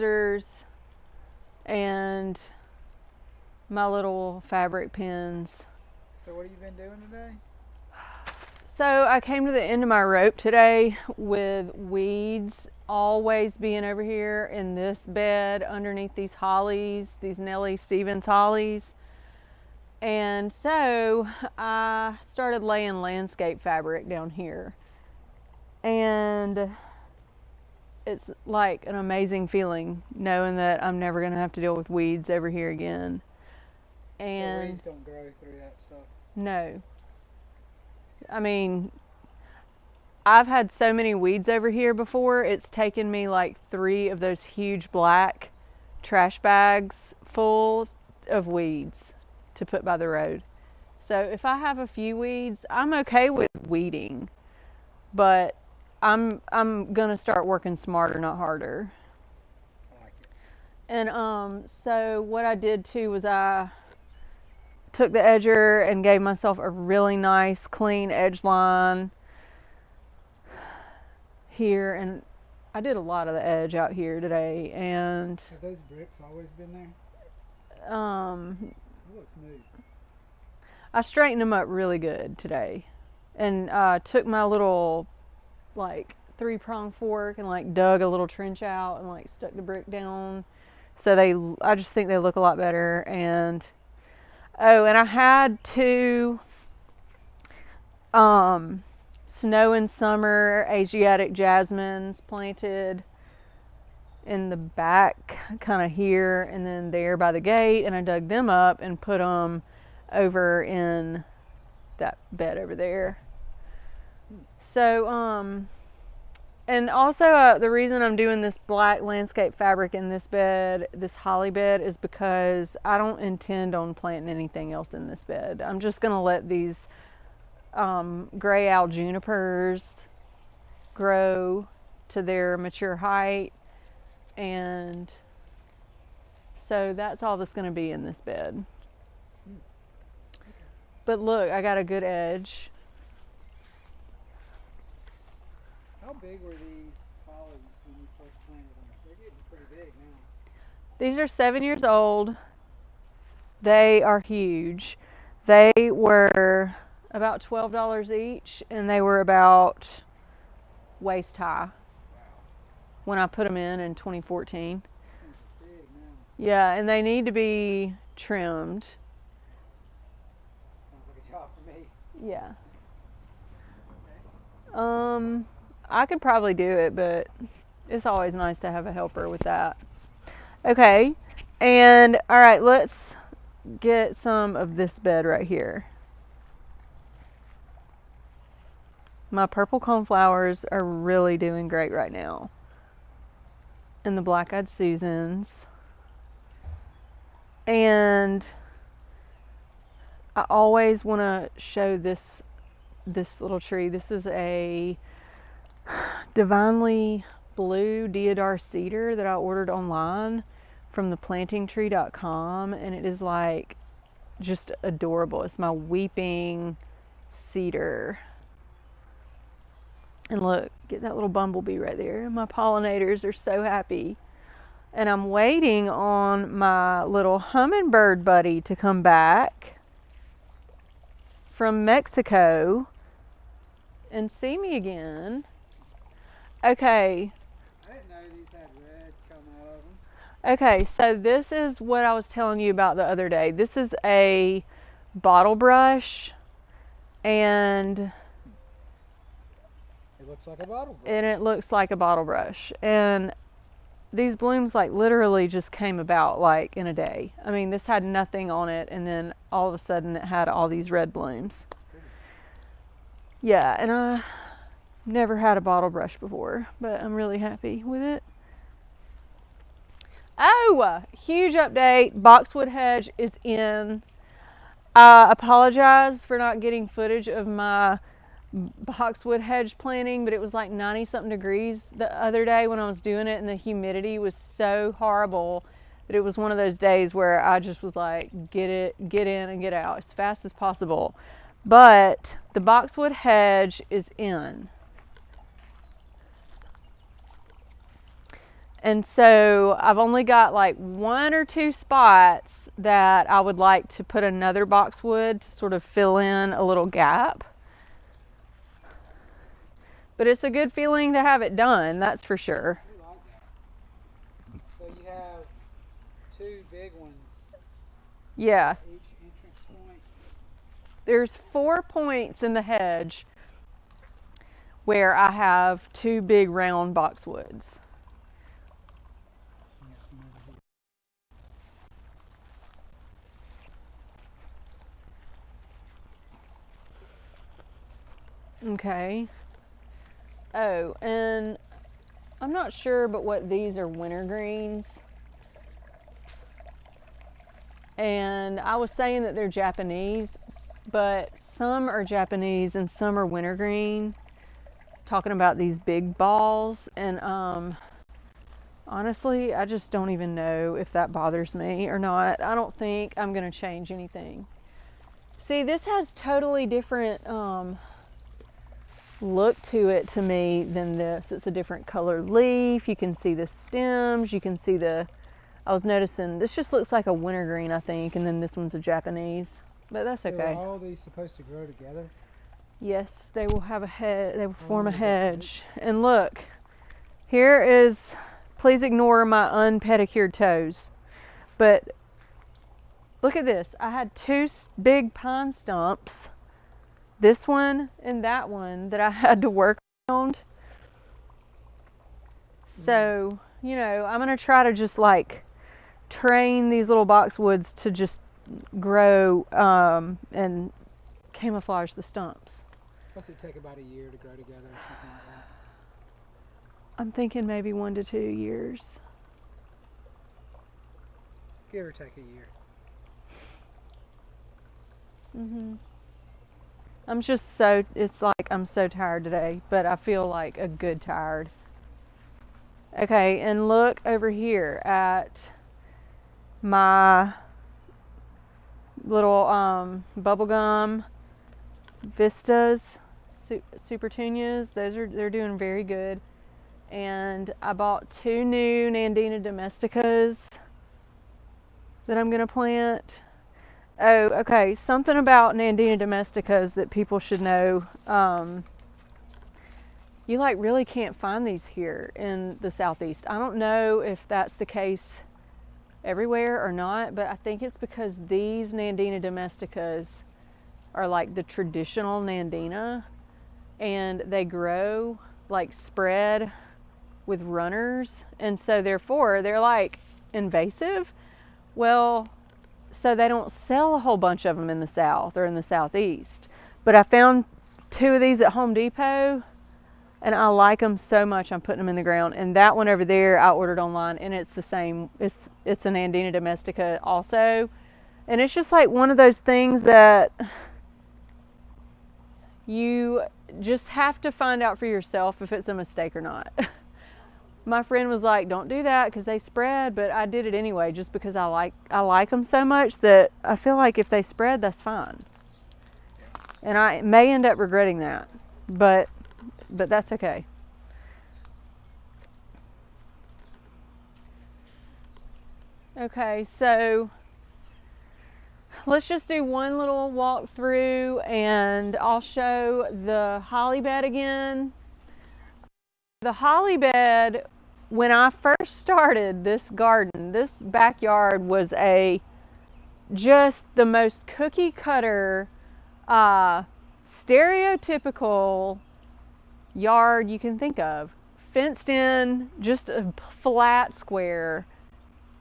scissors and my little fabric pins. So what have you been doing today? So I came to the end of my rope today with weeds always being over here in this bed underneath these hollies, these Nellie Stevens hollies. And so I started laying landscape fabric down here. And it's like an amazing feeling knowing that I'm never going to have to deal with weeds over here again. And so weeds don't grow through that stuff? No. I mean, I've had so many weeds over here before, it's taken me like 3 of those huge black trash bags full of weeds to put by the road. So if I have a few weeds, I'm okay with weeding, but I'm gonna start working smarter, not harder. I like it. And so what I did too was I took the edger and gave myself a really nice clean edge line here, and I did a lot of the edge out here today. And have those bricks always been there? It looks neat. I straightened them up really good today, and took my little like 3-prong fork and like dug a little trench out and like stuck the brick down. So I just think they look a lot better. And and I had 2 snow and summer Asiatic jasmines planted in the back, kind of here and then there by the gate, and I dug them up and put them over in that bed over there. So and also the reason I'm doing this black landscape fabric in this bed, this holly bed, is because I don't intend on planting anything else in this bed. I'm just gonna let these gray owl junipers grow to their mature height, and so that's all that's going to be in this bed. But look, I got a good edge. How big were these hollies when you first planted them? They're getting pretty big now. These are 7 years old. They are huge. They were about $12 each, and they were about waist high when I put them in 2014. Big now. Yeah, and they need to be trimmed. Sounds like a job for me. Yeah. Okay. I could probably do it, but it's always nice to have a helper with that. Okay, and all right, let's get some of this bed right here. My purple coneflowers are really doing great right now. And the black-eyed Susans. And I always want to show this little tree. This is a divinely blue deodar cedar that I ordered online from theplantingtree.com, and it is like just adorable. It's my weeping cedar. And look, get that little bumblebee right there. My pollinators are so happy. And I'm waiting on my little hummingbird buddy to come back from Mexico and see me again. Okay. I didn't know these had red coming out of them. Okay, so this is what I was telling you about the other day. This is a bottle brush, and It looks like a bottle brush. and it looks like a bottle brush. And these blooms like literally just came about like in a day. I mean, this had nothing on it, and then all of a sudden it had all these red blooms. Yeah, and I never had a bottle brush before, but I'm really happy with it. Oh, huge update. Boxwood hedge is in. I apologize for not getting footage of my boxwood hedge planting, but it was like 90 something degrees the other day when I was doing it, and the humidity was so horrible that it was one of those days where I just was like, get in and get out as fast as possible. But the boxwood hedge is in. And so I've only got like 1 or 2 spots that I would like to put another boxwood to sort of fill in a little gap. But it's a good feeling to have it done, that's for sure. I like that. So you have 2 big ones. Yeah. Each entrance point. There's 4 points in the hedge where I have 2 big round boxwoods. Okay. Oh, and I'm not sure, but what these are wintergreens. And I was saying that they're Japanese, but some are Japanese and some are wintergreen. Talking about these big balls, and honestly, I just don't even know if that bothers me or not. I don't think I'm gonna change anything. See, this has totally different look to it to me than this. It's a different colored leaf. You can see the stems. You can see I was noticing this just looks like a wintergreen, I think, and then this one's a Japanese. But that's okay. So are all these supposed to grow together? Yes, they will have a hedge. They will form a hedge. And look, here is. Please ignore my unpedicured toes. But look at this. I had 2 big pine stumps, this one and that one, that I had to work around. So, you know, I'm going to try to just like train these little boxwoods to just grow and camouflage the stumps. What's it take, about a year to grow together or something like that? I'm thinking maybe 1 to 2 years. Give or take a year. I'm just it's like I'm so tired today, but I feel like a good tired. Okay, and look over here at my little bubblegum vistas, supertunias. They're doing very good. And I bought 2 new Nandina domesticas that I'm gonna plant. Oh, okay. Something about Nandina domesticas that people should know. You like really can't find these here in the Southeast. I don't know if that's the case everywhere or not, but I think it's because these Nandina domesticas are like the traditional Nandina, and they grow like spread with runners, and so therefore they're like invasive. Well, so they don't sell a whole bunch of them in the South or in the Southeast. But I found 2 of these at Home Depot, and I like them so much I'm putting them in the ground. And that one over there I ordered online, and it's the same. It's an Andina domestica also. And it's just like one of those things that you just have to find out for yourself if it's a mistake or not. My friend was like, don't do that because they spread, but I did it anyway just because I like them so much that I feel like if they spread, that's fine. And I may end up regretting that, but that's okay. Okay, so let's just do one little walk through and I'll show the holly bed again. The holly bed, when I first started this garden, this backyard was just the most cookie cutter, stereotypical yard you can think of. Fenced in, just a flat square.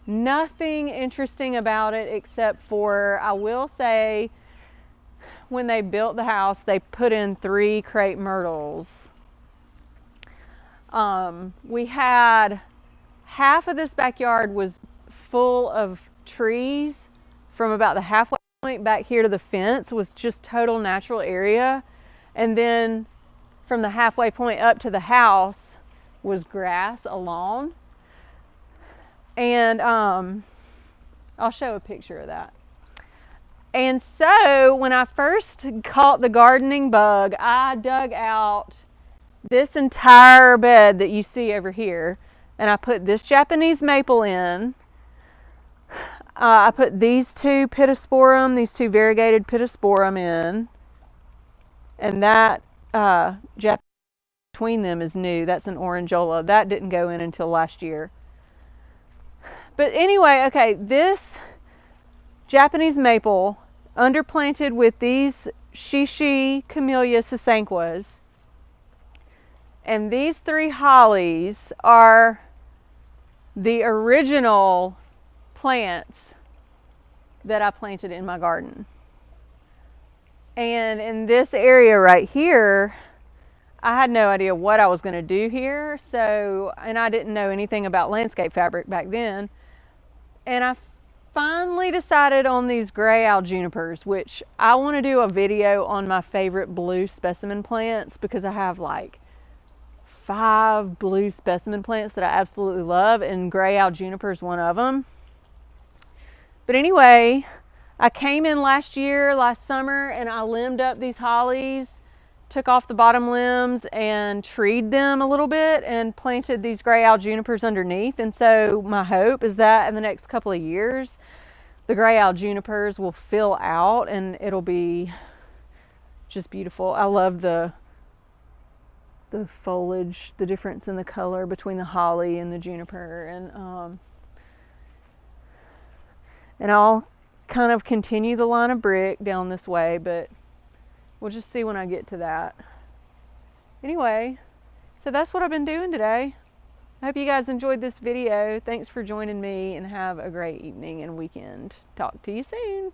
Nothing interesting about it except for, I will say, when they built the house, they put in 3 crepe myrtles. We had half of this backyard was full of trees. From about the halfway point back here to the fence was just total natural area. And then from the halfway point up to the house was grass, a lawn. And I'll show a picture of that. And so when I first caught the gardening bug, I dug out this entire bed that you see over here, And I put this Japanese maple in. I put these two pittosporum, these two variegated pittosporum in. And that Japanese between them is new. That's an orangeola. That didn't go in until last year. But anyway, okay, this Japanese maple underplanted with these Shishi Camellia sasanquas, and these 3 hollies are the original plants that I planted in my garden. And in this area right here, I had no idea what I was going to do here, and I didn't know anything about landscape fabric back then. And I finally decided on these gray owl junipers, which I want to do a video on my favorite blue specimen plants, because I have like 5 blue specimen plants that I absolutely love, and gray owl juniper is one of them. But anyway, I came in last summer, and I limbed up these hollies, took off the bottom limbs and treed them a little bit and planted these gray owl junipers underneath. And so my hope is that in the next couple of years, the gray owl junipers will fill out and it'll be just beautiful. I love the foliage, the difference in the color between the holly and the juniper. And I'll kind of continue the line of brick down this way, but we'll just see when I get to that. Anyway, so that's what I've been doing today. I hope you guys enjoyed this video. Thanks for joining me, and have a great evening and weekend. Talk to you soon.